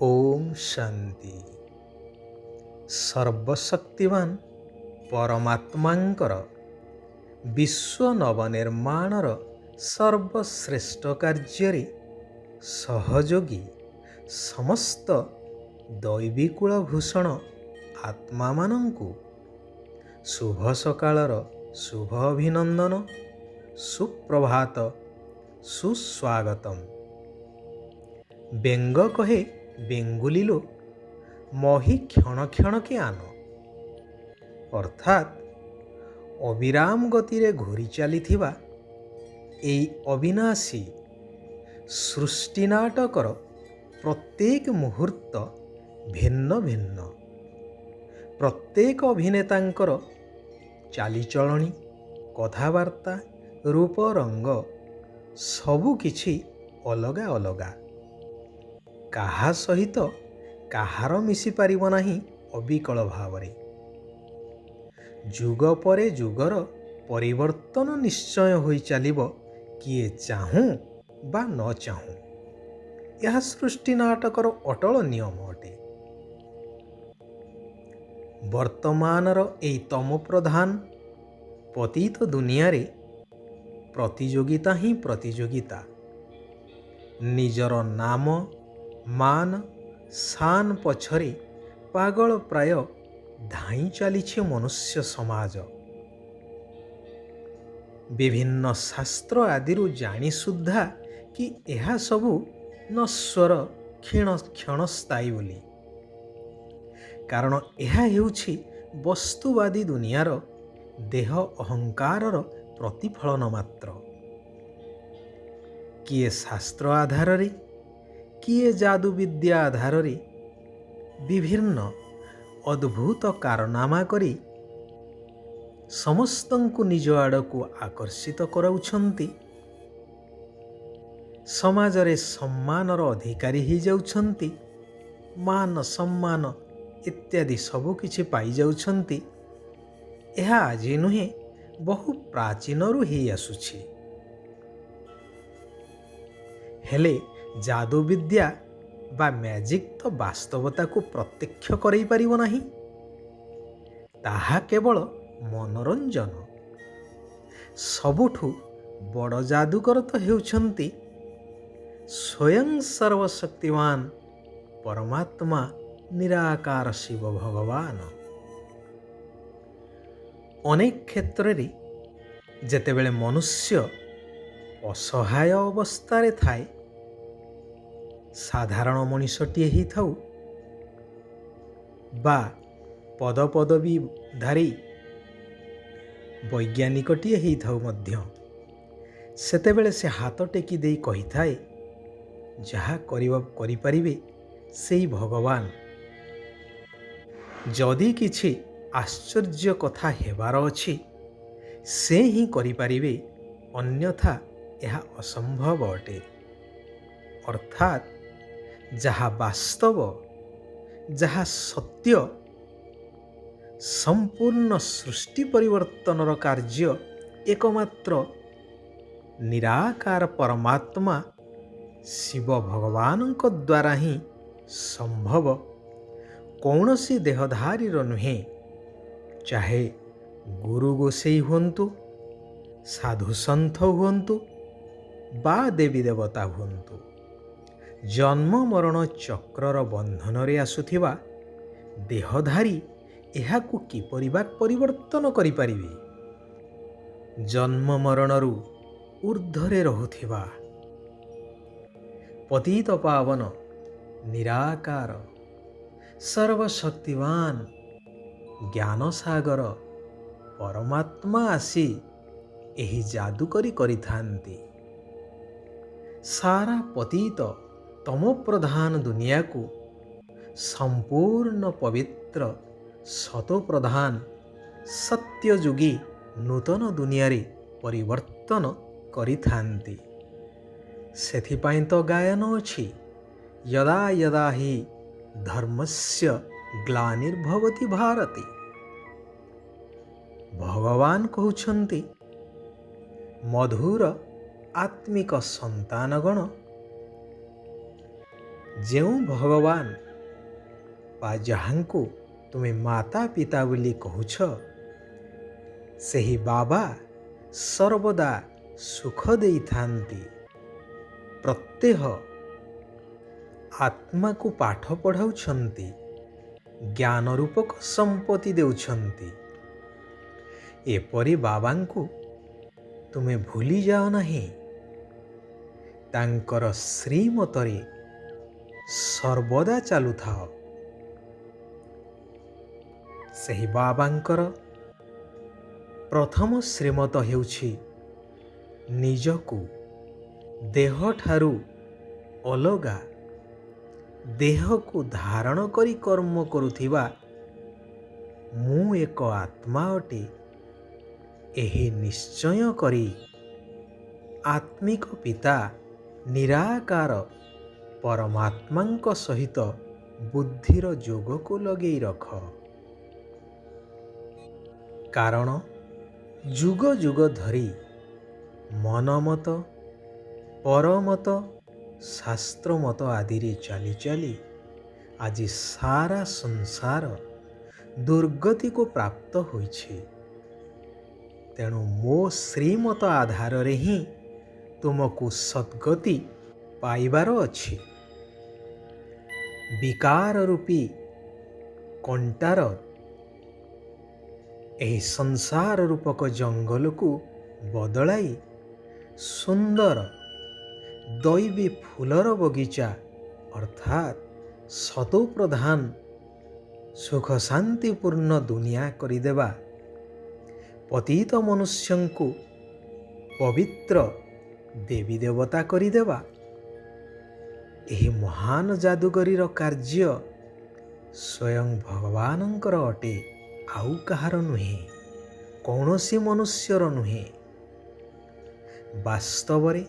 ओम शांति। सर्वशक्तिवान परमात्मांकर विश्व नवनिर्माणर सर्वश्रेष्ठ कार्य सहयोगी समस्त दैवीकुलभूषण आत्मा मानंकु शुभ सकाळर शुभ अभिनंदन, सुप्रभात, सुस्वागतम। बेंग कहे बेंगुलिलो मही क्षण क्षण के आन, अर्थात अविराम गतिरे घूरी चलीथिबा एई अविनाशी सृष्टि नाटकर प्रत्येक मुहूर्त भिन्न भिन्न। प्रत्येक अभिनेतांकर चालीचलणी, कथाबार्ता, रूप रंग सबु किछि अलगा अलगा। काहा सहित काहार मिसी पारिब नाही अविकल भावरे। जुग परे जुगर परिवर्तन निश्चय होई चलिब, किए चाहूँ बा न चाहूँ। यह सृष्टि नाटकर अटल नियम अटे। वर्तमानर एई तम प्रधान पतित दुनिया रे प्रतियोगिता ही प्रतियोगिता। निजर नाम मान शान पछरे पागल प्राय धाई चलीछे मनुष्य समाज। विभिन्न शास्त्र आदिरु जानी सुद्धा कि यह सबु नश्वर क्षीण क्षणस्थायी बोली। कारण यह हेउछि वस्तुवादी दुनियार देह अहंकारर प्रतिफलन मात्र। किए शास्त्र आधार रे, किए जादू विद्या आधार रे विभिन्न अद्भुत कारनामा करी समस्तंकु निज आड़कु आकर्षित कराउछंती। समाज रे सम्मानर अधिकारी ही जाउछंती, मान सम्मान इत्यादि सबु किछि पाई जाउछंती। यह आजि नुहे, बहु प्राचीनरु ही आसुछि। हेले जादू विद्या बा मैजिक तो वास्तवता को प्रत्यक्ष करई परिबो नाही। ताहा केवल मनोरंजन। सबुठु बड़ जादूकर तो हेउछंती स्वयं सर्वशक्तिवान परमात्मा निराकार शिव भगवान। अनेक क्षेत्र रे जेतेबेले मनुष्य असहाय अवस्था थाए, साधारण मनीषटीए ही थाउ बा पदपदवी धारी वैज्ञानिकटीए ही थाउ मध्य, सेतेबेले से हाथ टेकी देई कही थाए, जहा करि परिबे सेई भगवान। जदि किछि आश्चर्य कथा हेबार अछि से ही करि परिबे, अन्यथा यह असंभव अटे। अर्थात जहा वास्तव, जहा सत्य, संपूर्ण सृष्टि परिवर्तनर कार्य एकमात्र निराकार परमात्मा शिव भगवानଙ୍କ द्वारा ही संभव। कौनसी देहधारी नुहे, चाहे गुरु गोसेई हुंतु, साधु संत हुंतु बा देवी देवता हुंतु, जन्म मरण चक्रर बंधन रे आसुथिबा देहधारी एहाकु किपरि बा परिवर्तन करि परिबे। जन्म मरणरु ऊर्ध्वरे रहुथिबा पतित पावन निराकार सर्वशक्तिवान ज्ञान सागर परमात्मा आसी एही जादू करी थांती। सारा पतित तमो प्रधान दुनिया को संपूर्ण पवित्र सतो प्रधान सत्ययुगी नूतन दुनिया रे परिवर्तन करि थांती। सेथिपाई तो गायन अछि, यदा यदा हि धर्मस्य ग्लानिर्भवति भारते। भगवान कहउछंती, मधुर आत्मिक संतानगण ଯେଉଁ ଭଗବାନ ବା ଯାହାଙ୍କୁ ତୁମେ ମାତା ପିତା ବୋଲି କହୁଛ, ସେହି ବାବା ସର୍ବଦା ସୁଖ ଦେଇଥାନ୍ତି। ପ୍ରତ୍ୟହ ଆତ୍ମାକୁ ପାଠ ପଢ଼ାଉଛନ୍ତି, ଜ୍ଞାନ ରୂପକ ସମ୍ପତ୍ତି ଦେଉଛନ୍ତି। ଏପରି ବାବାଙ୍କୁ ତୁମେ ଭୁଲି ଯାଅ ନାହିଁ। ତାଙ୍କର ଶ୍ରୀମତରେ ସର୍ବଦା ଚାଲୁଥାଅ। ସେହି ବାବାଙ୍କର ପ୍ରଥମ ଶ୍ରୀମତ ହେଉଛି ନିଜକୁ ଦେହଠାରୁ ଅଲଗା, ଦେହକୁ ଧାରଣ କରି କର୍ମ କରୁଥିବା ମୁଁ ଏକ ଆତ୍ମା ଅଟେ, ଏହି ନିଶ୍ଚୟ କରି ଆତ୍ମିକ ପିତା ନିରାକାର ପରମାତ୍ମାଙ୍କ ସହିତ ବୁଦ୍ଧିର ଯୋଗକୁ ଲଗେଇ ରଖ। କାରଣ ଯୁଗ ଯୁଗ ଧରି ମନମତ, ପରମତ, ଶାସ୍ତ୍ରମତ ଆଦିରେ ଚାଲି ଚାଲି ଆଜି ସାରା ସଂସାର ଦୁର୍ଗତିକୁ ପ୍ରାପ୍ତ ହୋଇଛି। ତେଣୁ ମୋ ଶ୍ରୀମତ ଆଧାରରେ ହିଁ ତୁମକୁ ସଦ୍ଗତି ପାଇବାର ଅଛି। ବିକାର ରୂପୀ କଣ୍ଟାର ଏହି ସଂସାର ରୂପକ ଜଙ୍ଗଲକୁ ବଦଳାଇ ସୁନ୍ଦର ଦୈବୀ ଫୁଲର ବଗିଚା ଅର୍ଥାତ୍ ସତୋପ୍ରଧାନ ସୁଖ ଶାନ୍ତିପୂର୍ଣ୍ଣ ଦୁନିଆ କରିଦେବା, ପତିତ ମନୁଷ୍ୟଙ୍କୁ ପବିତ୍ର ଦେବୀ ଦେବତା କରିଦେବା, ଏହି ମହାନ ଯାଦୁଗରୀର କାର୍ଯ୍ୟ ସ୍ୱୟଂ ଭଗବାନଙ୍କର ଅଟେ, ଆଉ କାହାର ନୁହେଁ, କୌଣସି ମନୁଷ୍ୟର ନୁହେଁ। ବାସ୍ତବରେ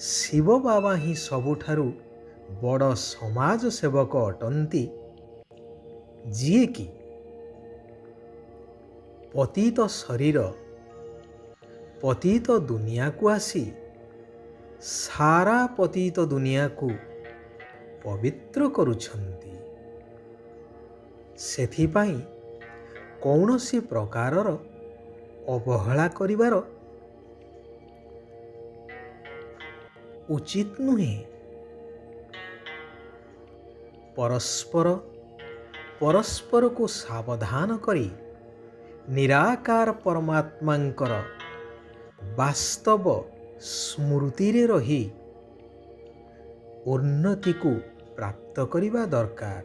ଶିବ ବାବା ହିଁ ସବୁଠାରୁ ବଡ଼ ସମାଜ ସେବକ ଅଟନ୍ତି, ଯିଏକି ପତିତ ଶରୀର, ପତିତ ଦୁନିଆକୁ ଆସି ସାରା ପତିତ ଦୁନିଆକୁ ପବିତ୍ର କରୁଛନ୍ତି। ସେଥିପାଇଁ କୌଣସି ପ୍ରକାରର ଅବହେଳା କରିବାର ଉଚିତ ନୁହେଁ। ପରସ୍ପରକୁ ସାବଧାନ କରି ନିରାକାର ପରମାତ୍ମାଙ୍କର ବାସ୍ତବ ସ୍ମୃତିରେ ରହି ଉନ୍ନତିକୁ ପ୍ରାପ୍ତ କରିବା ଦରକାର।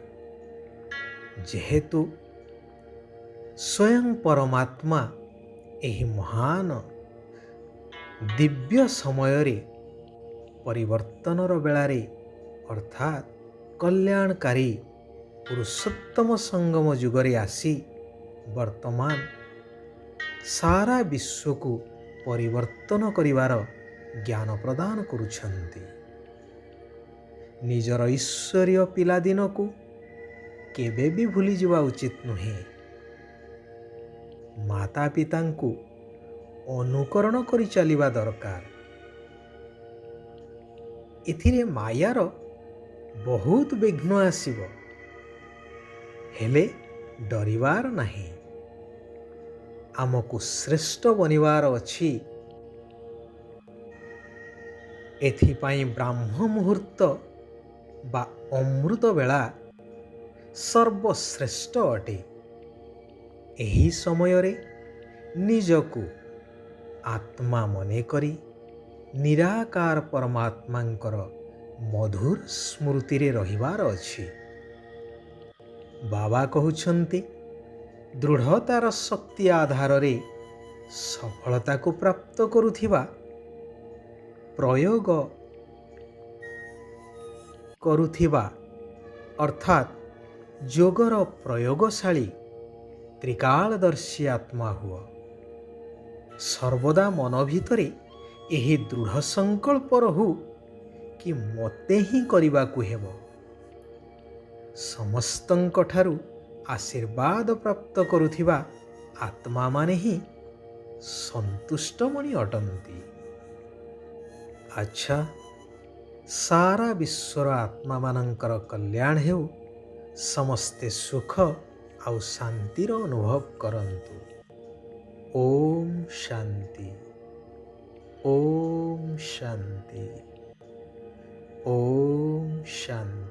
ଯେହେତୁ ସ୍ୱୟଂ ପରମାତ୍ମା ଏହି ମହାନ ଦିବ୍ୟ ସମୟରେ ପରିବର୍ତ୍ତନର ବେଳାରେ ଅର୍ଥାତ୍ କଲ୍ୟାଣକାରୀ ପୁରୁଷୋତ୍ତମ ସଙ୍ଗମ ଯୁଗରେ ଆସି ବର୍ତ୍ତମାନ ସାରା ବିଶ୍ୱକୁ ପରିବର୍ତ୍ତନ କରିବାର ଜ୍ଞାନ ପ୍ରଦାନ କରୁଛନ୍ତି। ନିଜର ଈଶ୍ୱରୀୟ ପିଲାଦିନକୁ କେବେ ବି ଭୁଲିଯିବା ଉଚିତ ନୁହେଁ। ମାତା ପିତାଙ୍କୁ ଅନୁକରଣ କରି ଚାଲିବା ଦରକାର। ଏଥିରେ ମାୟାର ବହୁତ ବିଘ୍ନ ଆସିବ, ହେଲେ ଡରିବାର ନାହିଁ। ଆମକୁ ଶ୍ରେଷ୍ଠ ବନିବାର ଅଛି। ଏଥିପାଇଁ ବ୍ରାହ୍ମ ମୁହୂର୍ତ୍ତ ବା ଅମୃତ ବେଳା ସର୍ବଶ୍ରେଷ୍ଠ ଅଟେ। ଏହି ସମୟରେ ନିଜକୁ ଆତ୍ମା ମନେକରି ନିରାକାର ପରମାତ୍ମାଙ୍କର ମଧୁର ସ୍ମୃତିରେ ରହିବାର ଅଛି। ବାବା କହୁଛନ୍ତି, ଦୃଢ଼ତାର ଶକ୍ତି ଆଧାରରେ ସଫଳତାକୁ ପ୍ରାପ୍ତ କରୁଥିବା, ପ୍ରୟୋଗ କରୁଥିବା ଅର୍ଥାତ୍ ଯୋଗର ପ୍ରୟୋଗଶାଳୀ ତ୍ରିକାଳଦର୍ଶୀ ଆତ୍ମା ହୁଅ। ସର୍ବଦା ମନ ଭିତରେ ଏହି ଦୃଢ଼ ସଂକଳ୍ପ ରହୁ କି ମୋତେ ହିଁ କରିବାକୁ ହେବ। ସମସ୍ତଙ୍କଠାରୁ ଆଶୀର୍ବାଦ ପ୍ରାପ୍ତ କରୁଥିବା ଆତ୍ମାମାନେ ହିଁ ସନ୍ତୁଷ୍ଟମଣି ଅଟନ୍ତି। ଆଚ୍ଛା, ସାରା ବିଶ୍ୱର ଆତ୍ମାମାନଙ୍କର କଲ୍ୟାଣ ହେଉ। ସମସ୍ତେ ସୁଖ ଆଉ ଶାନ୍ତିର ଅନୁଭବ କରନ୍ତୁ। ଓମ୍ ଶାନ୍ତି। ଓମ୍ ଶାନ୍ତି। ଓମ୍ ଶାନ୍ତି।